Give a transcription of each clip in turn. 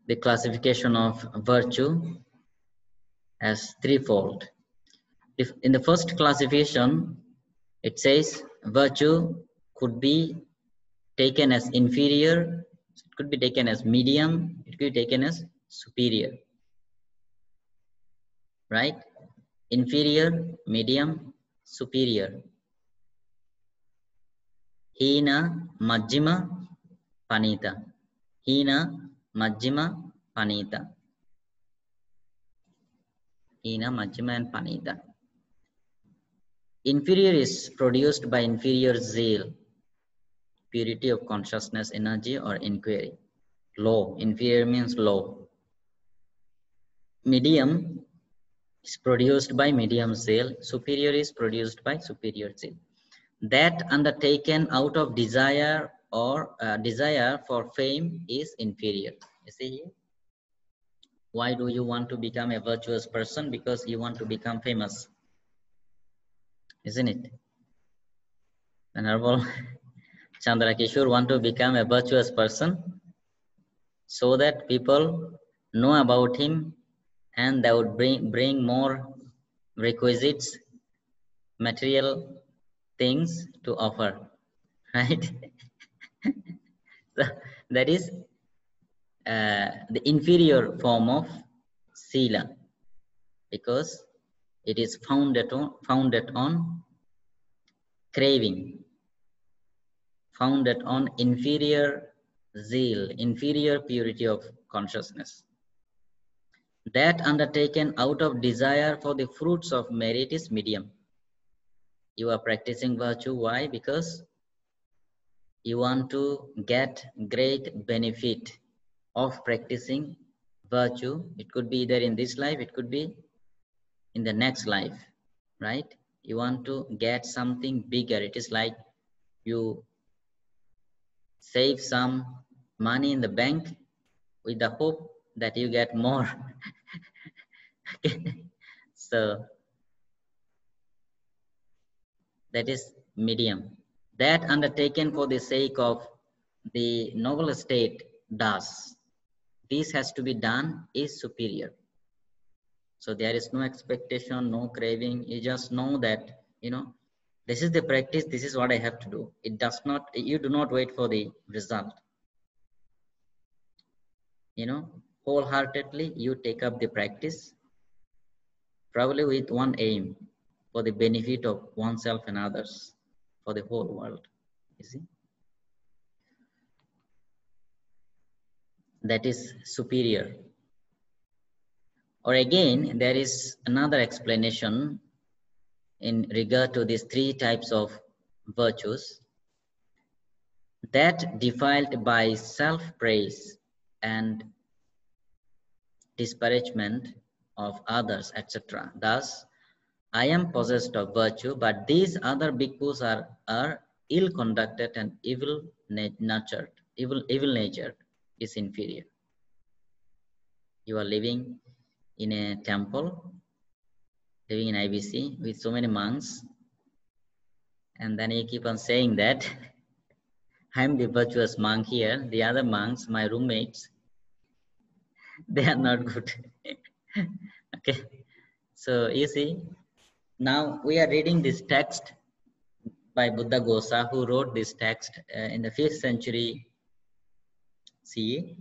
the classification of virtue as threefold. If in the first classification, it says virtue could be taken as inferior, it could be taken as medium, it could be taken as superior. Right? Inferior, medium, superior. Hina, Majjima, Panita. Hina, Majjima, Panita. Hina, Majjima and Panita. Inferior is produced by inferior zeal, purity of consciousness, energy or inquiry. Low, inferior means low. Medium is produced by medium zeal. Superior is produced by superior zeal. That undertaken out of desire or desire for fame is inferior. You see here? Why do you want to become a virtuous person? Because you want to become famous, isn't it? Venerable Chandra Kishore want to become a virtuous person so that people know about him and they would bring more requisites, material things to offer, right? So that is the inferior form of sīla, because it is founded on craving, founded on inferior zeal, inferior purity of consciousness. That undertaken out of desire for the fruits of merit is medium. You are practicing virtue. Why? Because you want to get great benefit of practicing virtue. It could be either in this life, it could be in the next life, right? You want to get something bigger. It is like you save some money in the bank with the hope that you get more. Okay. So that is medium. That undertaken for the sake of the noble state does. This has to be done is superior. So there is no expectation, no craving. You just know that, you know, this is the practice, this is what I have to do. It does not, you do not wait for the result. You know, wholeheartedly you take up the practice, probably with one aim, for the benefit of oneself and others, for the whole world. You see? That is superior. Or again, there is another explanation in regard to these three types of virtues. That defiled by self-praise and disparagement of others, etc. Thus, I am possessed of virtue, but these other bhikkhus are ill-conducted and evil-natured. Evil-natured is inferior. You are living in a temple, living in IBC with so many monks, and then you keep on saying that I'm the virtuous monk here. The other monks, my roommates, they are not good. Okay, so you see, now we are reading this text by Buddhaghosa, who wrote this text in the 5th century CE.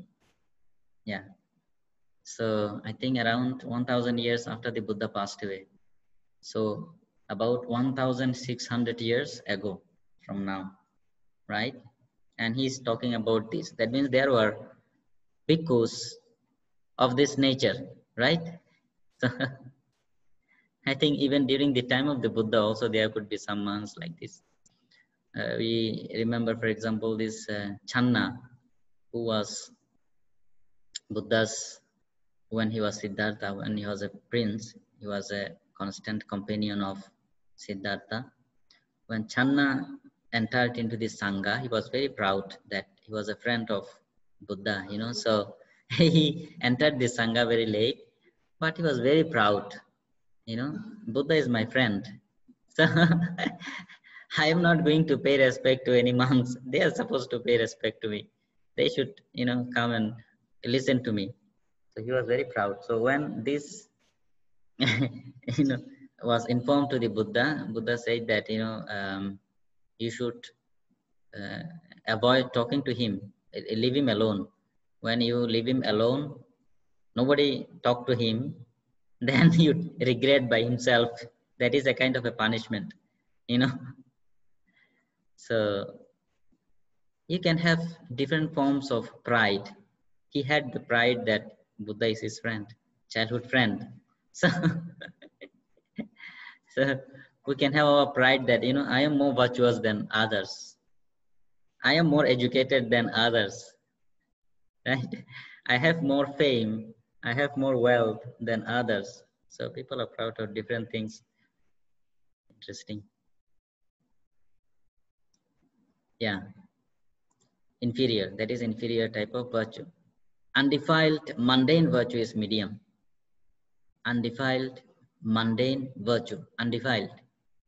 Yeah, so I think around 1000 years after the Buddha passed away. So about 1600 years ago from now, right? And he's talking about this. That means there were bhikkhus of this nature, right? So I think even during the time of the Buddha also there could be some monks like this. We remember, for example, this Channa, who was Buddha's, when he was Siddhartha, when he was a prince, he was a constant companion of Siddhartha. When Channa entered into the Sangha, he was very proud that he was a friend of Buddha, you know, so he entered the Sangha very late, but he was very proud, you know, Buddha is my friend. So I am not going to pay respect to any monks. They are supposed to pay respect to me. They should, you know, come and listen to me. So he was very proud. So when this was informed to the Buddha, Buddha said that you should avoid talking to him, leave him alone. When you leave him alone, nobody talk to him, then you regret by himself. That is a kind of a punishment, So you can have different forms of pride. He had the pride that Buddha is his friend, childhood friend. So, so we can have our pride that, I am more virtuous than others. I am more educated than others, right? I have more fame. I have more wealth than others. So people are proud of different things. Interesting. Yeah. Inferior. That is inferior type of virtue. Undefiled, mundane virtue is medium. Undefiled, mundane virtue. Undefiled.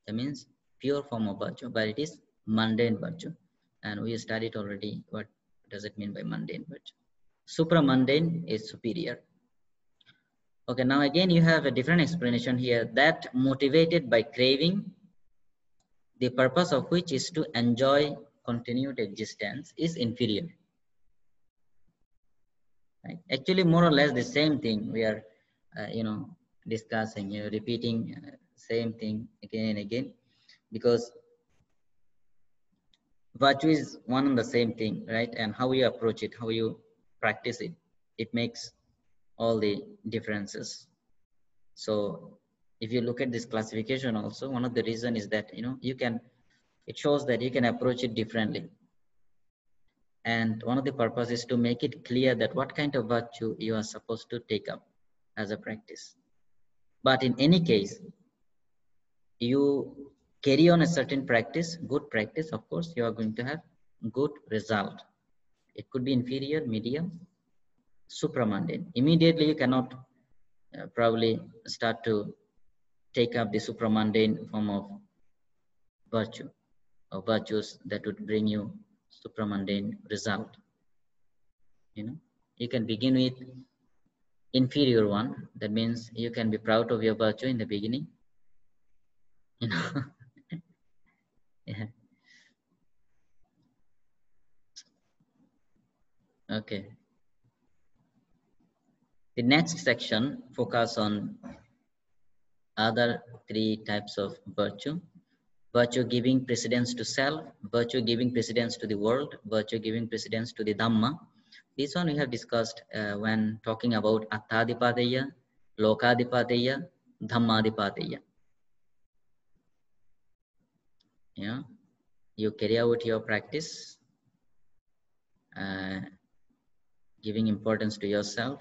That means pure form of virtue, but it is mundane virtue. And we studied already what does it mean by mundane virtue. Supramundane is superior. Okay, now again you have a different explanation here, that motivated by craving, the purpose of which is to enjoy continued existence, is inferior. Right? Actually, more or less the same thing we are, discussing, repeating same thing again and again, because virtue is one and the same thing, right? And how you approach it, how you practice it, it makes all the differences. So if you look at this classification also, one of the reason is that, it shows that you can approach it differently. And one of the purposes is to make it clear that what kind of virtue you are supposed to take up as a practice. But in any case, you carry on a certain practice, good practice, of course, you are going to have good result. It could be inferior, medium, supramundane. Immediately you cannot probably start to take up the supramundane form of virtue or virtues that would bring you supramundane result. You can begin with inferior one. That means you can be proud of your virtue in the beginning. Yeah. Okay. The next section focus on other three types of virtue. Virtue giving precedence to self, virtue giving precedence to the world, virtue giving precedence to the Dhamma. This one we have discussed when talking about Attadipadeya, Lokadipadeya, Dhammadipadeya. Yeah, you carry out your practice, giving importance to yourself.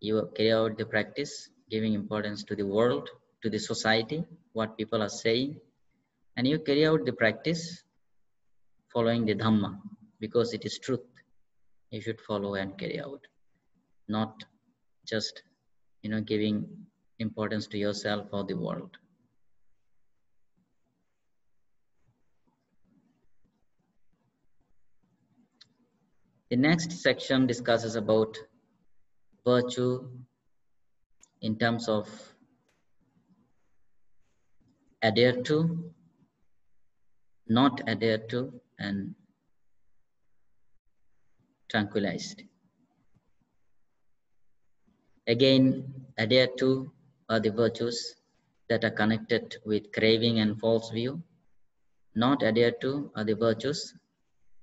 You carry out the practice, giving importance to the world, to the society, what people are saying. And you carry out the practice following the Dhamma, because it is truth. You should follow and carry out, not just, giving importance to yourself or the world. The next section discusses about virtue in terms of adhere to, not adhere to, and tranquilized. Again, adhere to are the virtues that are connected with craving and false view. Not adhere to are the virtues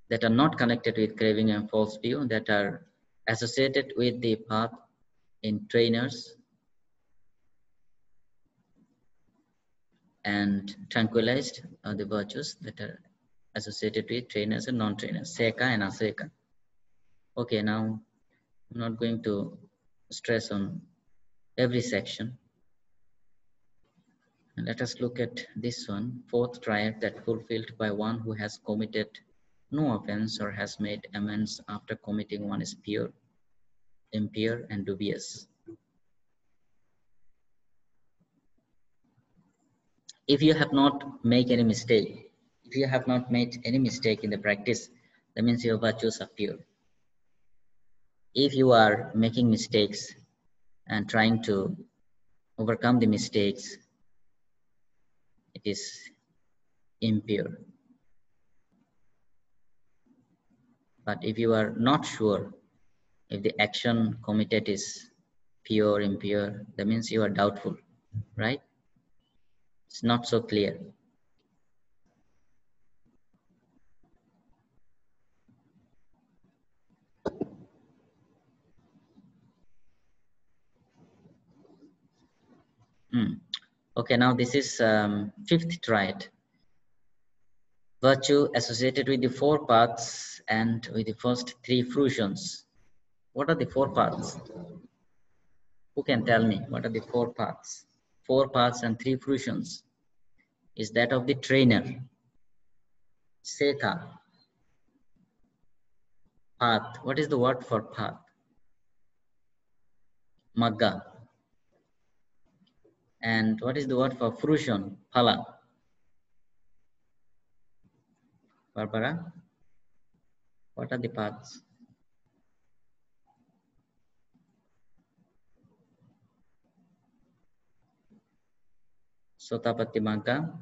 that are not connected with craving and false view, that are associated with the path in trainers. And tranquilized are the virtues that are associated with trainers and non-trainers, Seka and Aseka. Okay, now I'm not going to stress on every section. And let us look at this one, fourth triad, that fulfilled by one who has committed no offense or has made amends after committing one, is pure, impure, and dubious. If you have not made any mistake, if you have not made any mistake in the practice, that means your virtues are pure. if you are making mistakes and trying to overcome the mistakes, it is impure. But if you are not sure if the action committed is pure, impure, that means you are doubtful, right? It's not so clear. Okay, now this is fifth triad. Virtue associated with the four paths and with the first three fruitions. What are the four paths? Who can tell me what are the four paths? Four paths and three fruitions is that of the trainer. Seka. Path. What is the word for path? Magga. And what is the word for fruition? Phala. Barbara, what are the paths? Sotapatti Magga.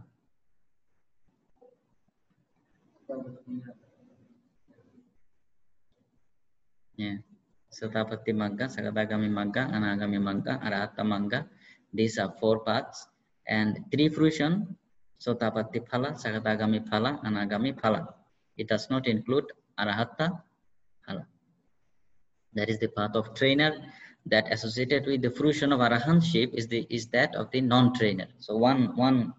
Yeah. Sotapatti Magga, Sakadagami Magga, Anagami Magga, Arahata Magga. These are four paths. And three fruition, Sotapatti Phala, Sakadagami Phala, Anagami Phala. It does not include Arahata Phala. That is the path of trainer. That associated with the fruition of arahantship is that of the non-trainer. So one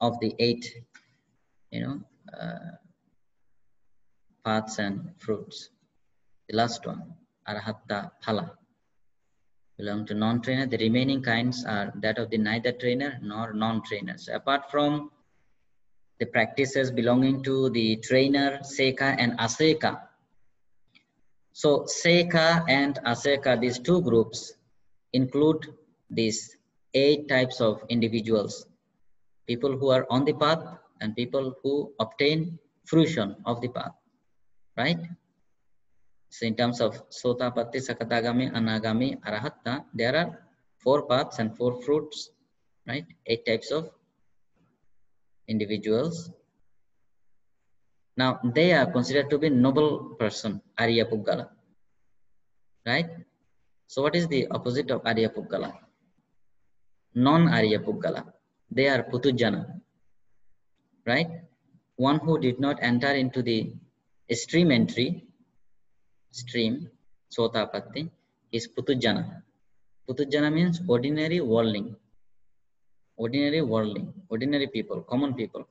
of the 8, paths and fruits. The last one, Arahata Phala, belong to non-trainer. The remaining kinds are that of the neither trainer nor non-trainers. So apart from the practices belonging to the trainer, Seka and Aseka. So Seka and Aseka, these two groups include these 8 types of individuals. People who are on the path and people who obtain fruition of the path. Right? So in terms of Sotapatti, Sakadagami, Anagami, Arahata, there are 4 paths and 4 fruits, right? 8 types of individuals. Now they are considered to be noble person, Arya Puggala, right? So what is the opposite of Arya Puggala? Non-Arya Puggala. They are Putujjana, right? One who did not enter into the stream entry, Sotapatti, is Putujjana. Putujjana means ordinary worldling. Ordinary worldling, ordinary people, common people.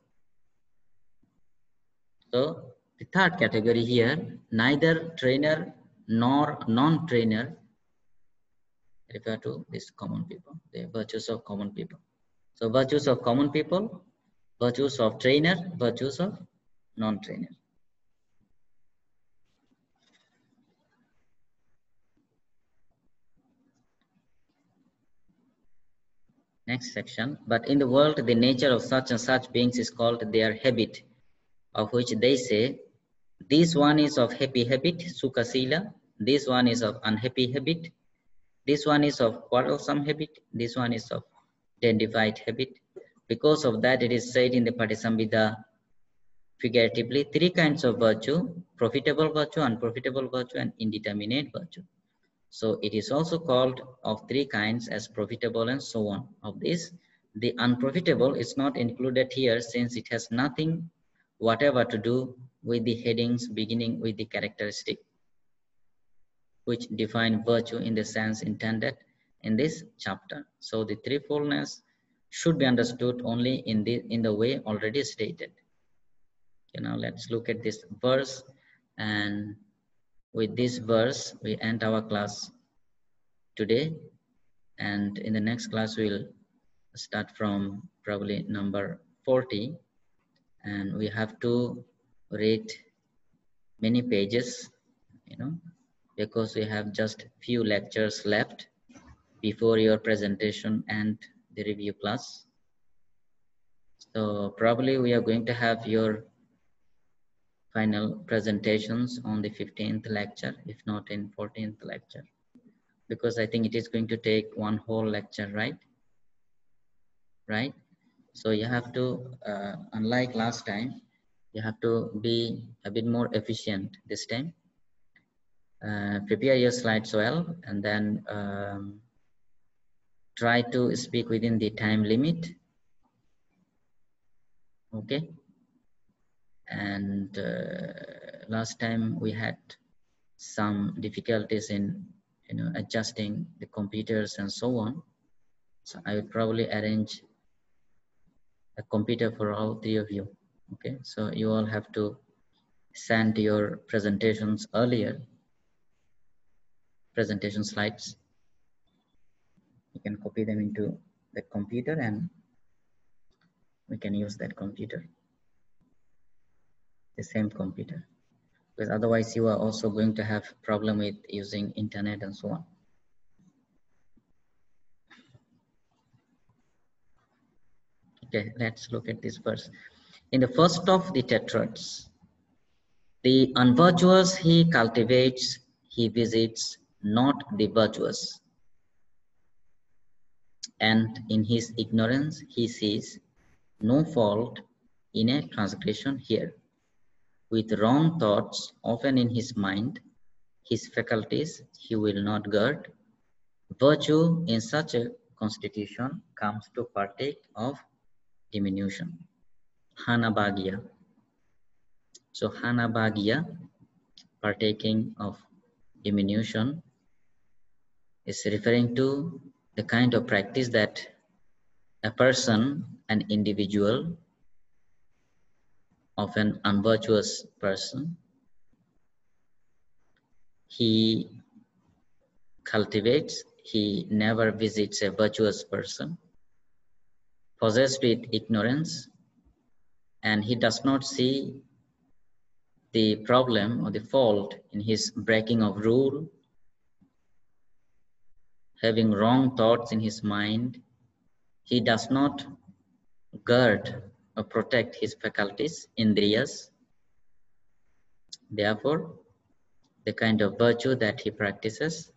So the third category here, neither trainer nor non-trainer, refer to these common people, the virtues of common people. So virtues of common people, virtues of trainer, virtues of non-trainer. Next section. But in the world, the nature of such and such beings is called their habit, of which they say, this one is of happy habit, Sukha Sīla. This one is of unhappy habit. This one is of quarrelsome habit. This one is of dandified habit. Because of that, it is said in the Patisambhida figuratively, 3 kinds of virtue: profitable virtue, unprofitable virtue, and indeterminate virtue. So it is also called of 3 kinds as profitable and so on. Of this, the unprofitable is not included here since it has nothing whatever to do with the headings beginning with the characteristic, which define virtue in the sense intended in this chapter. So the threefoldness should be understood only in the way already stated. Okay, now let's look at this verse, and with this verse we end our class today, and in the next class we'll start from probably number 40, and we have to read many pages, because we have just few lectures left before your presentation and the review class. So probably we are going to have your final presentations on the 15th lecture, if not in 14th lecture, because I think it is going to take one whole lecture, right? Right? So you have to, unlike last time, you have to be a bit more efficient this time. Prepare your slides well, and then try to speak within the time limit. Okay. And last time we had some difficulties in adjusting the computers and so on. So I would probably arrange a computer for all three of you. Okay, so you all have to send your presentations earlier, presentation slides. You can copy them into the computer and we can use that computer, the same computer, because otherwise you are also going to have problem with using internet and so on. Okay, let's look at this verse. In the first of the tetrads, the unvirtuous he cultivates, he visits not the virtuous. And in his ignorance, he sees no fault in a transgression here. With wrong thoughts often in his mind, his faculties he will not guard. Virtue in such a constitution comes to partake of diminution. Hanabhagya. So Hanabhagya, partaking of diminution, is referring to the kind of practice that a person, an individual of an unvirtuous person, he cultivates, he never visits a virtuous person, possessed with ignorance, and he does not see the problem or the fault in his breaking of rule, having wrong thoughts in his mind. He does not guard or protect his faculties, indriyas. Therefore, the kind of virtue that he practices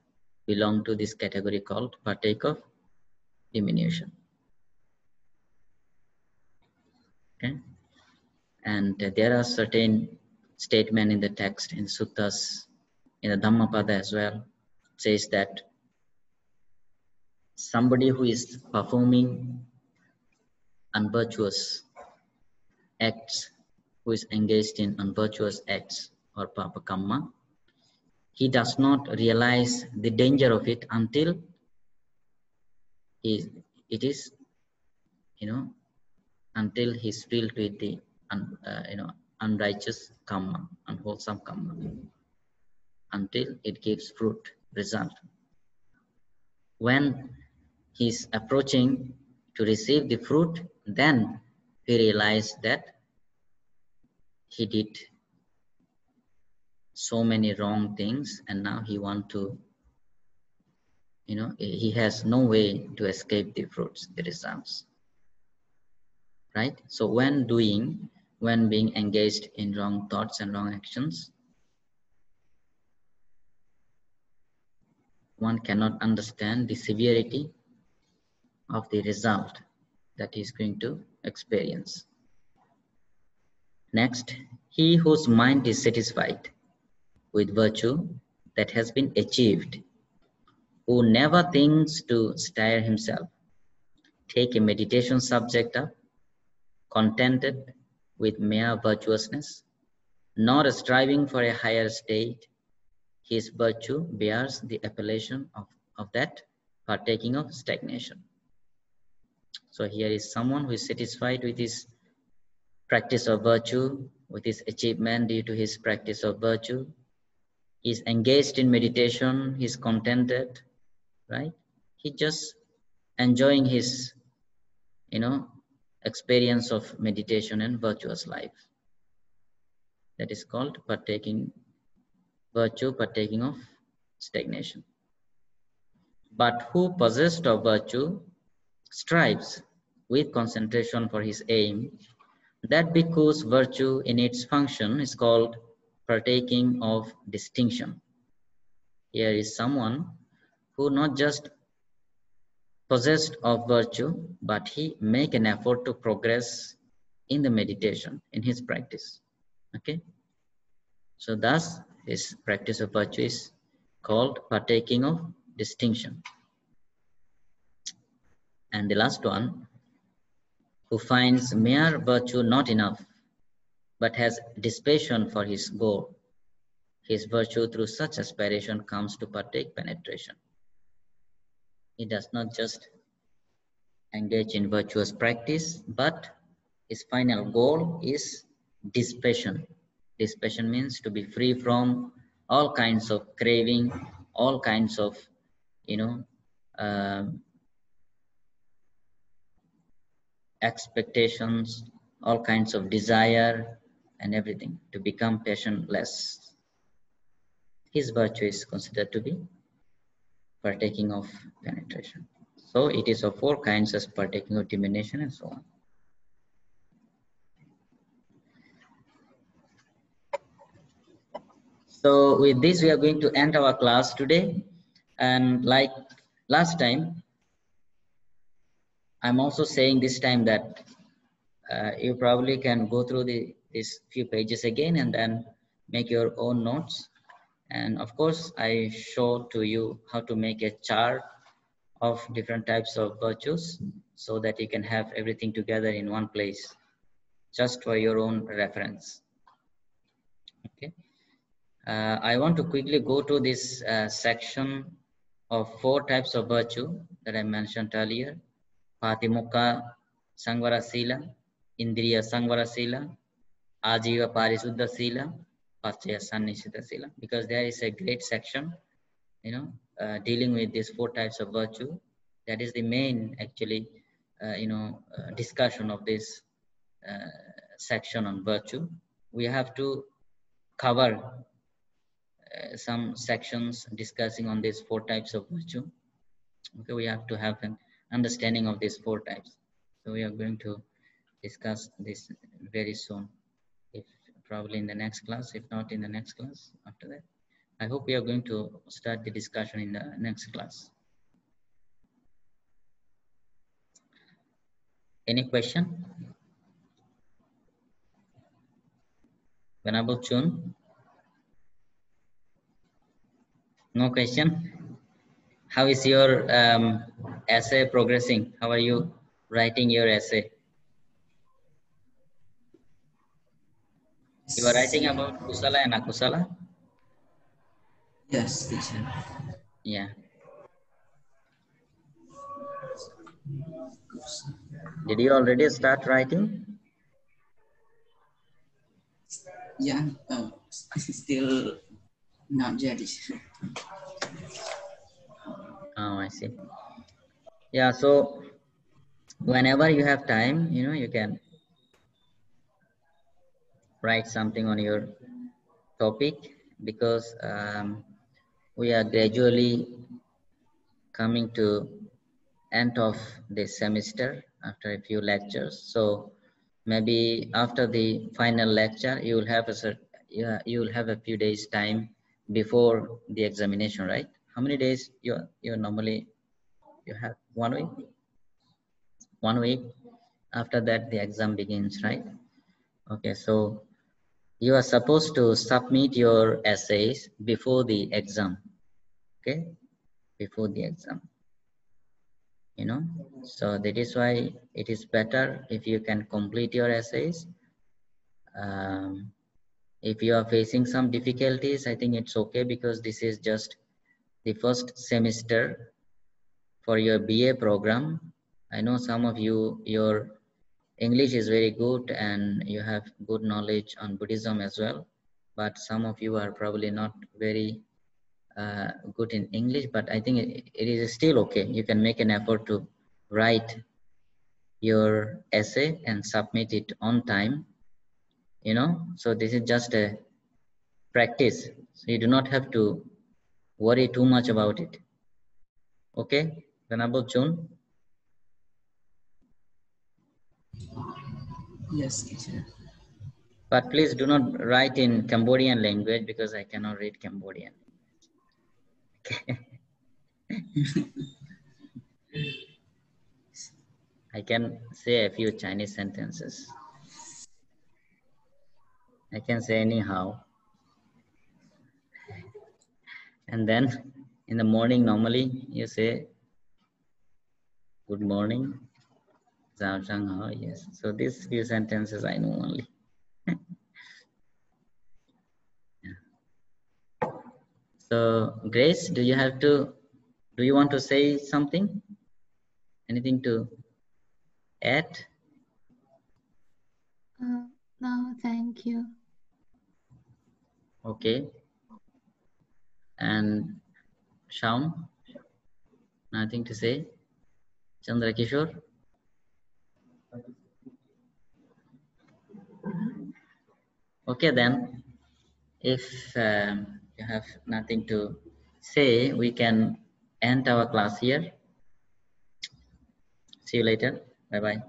belong to this category called partake of diminution. Okay, and there are certain statements in the text, in suttas, in the Dhammapada as well. It says that somebody who is performing unvirtuous acts, who is engaged in unvirtuous acts or papa kamma, he does not realize the danger of it until it is, until he's filled with the unrighteous karma, unwholesome karma, until it gives fruit, result. When he's approaching to receive the fruit, then he realized that he did so many wrong things, and now he want to, he has no way to escape the fruits, the results. Right? So when being engaged in wrong thoughts and wrong actions, one cannot understand the severity of the result that he is going to experience. Next, he whose mind is satisfied with virtue that has been achieved, who never thinks to stir himself, take a meditation subject up, contented with mere virtuousness, nor striving for a higher state, his virtue bears the appellation of that partaking of stagnation. So here is someone who is satisfied with his practice of virtue, with his achievement due to his practice of virtue. He is engaged in meditation, he is contented, right? He just enjoying his, experience of meditation and virtuous life. That is called partaking virtue, partaking of stagnation. But who possessed of virtue strives with concentration for his aim, That bhikkhu's virtue in its function is called partaking of distinction. Here is someone who not just possessed of virtue, but he make an effort to progress in the meditation, in his practice. Okay. So thus his practice of virtue is called partaking of distinction. And the last one, who finds mere virtue not enough, but has dispassion for his goal. His virtue through such aspiration comes to partake penetration. He does not just engage in virtuous practice, but his final goal is dispassion. Dispassion means to be free from all kinds of craving, all kinds of, expectations, all kinds of desire and everything, to become passionless. His virtue is considered to be partaking of penetration. So it is of four kinds as partaking of diminution and so on. So with this, we are going to end our class today. And like last time, I'm also saying this time that you probably can go through these few pages again and then make your own notes. And of course, I show to you how to make a chart of different types of virtues so that you can have everything together in one place, just for your own reference. Okay. I want to quickly go to this section of four types of virtue that I mentioned earlier: Patimokha Sangvara Sīla, Indriya Sangvara Sīla, Ajiva Parisuddha Sīla, Pachaya Sannishita Sīla. Because there is a great section, dealing with these four types of virtue. That is the main, actually, discussion of this section on virtue. We have to cover some sections discussing on these four types of virtue. Okay, we have to have an understanding of these four types. So we are going to discuss this very soon, if probably in the next class, if not in the next class after that. I hope we are going to start the discussion in the next class. Any question? Venerable Chun? No question? How is your essay progressing? How are you writing your essay? You are writing about kusala and akusala? Yes, teacher. Yeah. Did you already start writing? Yeah, still not yet. Oh, I see. Yeah, so whenever you have time, you can write something on your topic, because we are gradually coming to end of this semester after a few lectures. So maybe after the final lecture, you will have a few days time before the examination, right? How many days you normally you have? 1 week? 1 week. After that, the exam begins, right? Okay, so you are supposed to submit your essays before the exam. Okay, before the exam. So that is why it is better if you can complete your essays. If you are facing some difficulties, I think it's okay, because this is just the first semester for your BA program. I know some of you, your English is very good and you have good knowledge on Buddhism as well, but some of you are probably not very good in English, but I think it is still okay. You can make an effort to write your essay and submit it on time. So this is just a practice, so you do not have to worry too much about it. Okay, Venerable Chun? Yes, teacher. But please do not write in Cambodian language because I cannot read Cambodian. Okay. I can say a few Chinese sentences. I can say anyhow. And then in the morning, normally you say, good morning. Yes. So these few sentences I know only. Yeah. So Grace, do you want to say something? Anything to add? No, thank you. Okay. And Shaun, nothing to say? Chandra Kishore? Okay then, if you have nothing to say, we can end our class here. See you later. Bye-bye.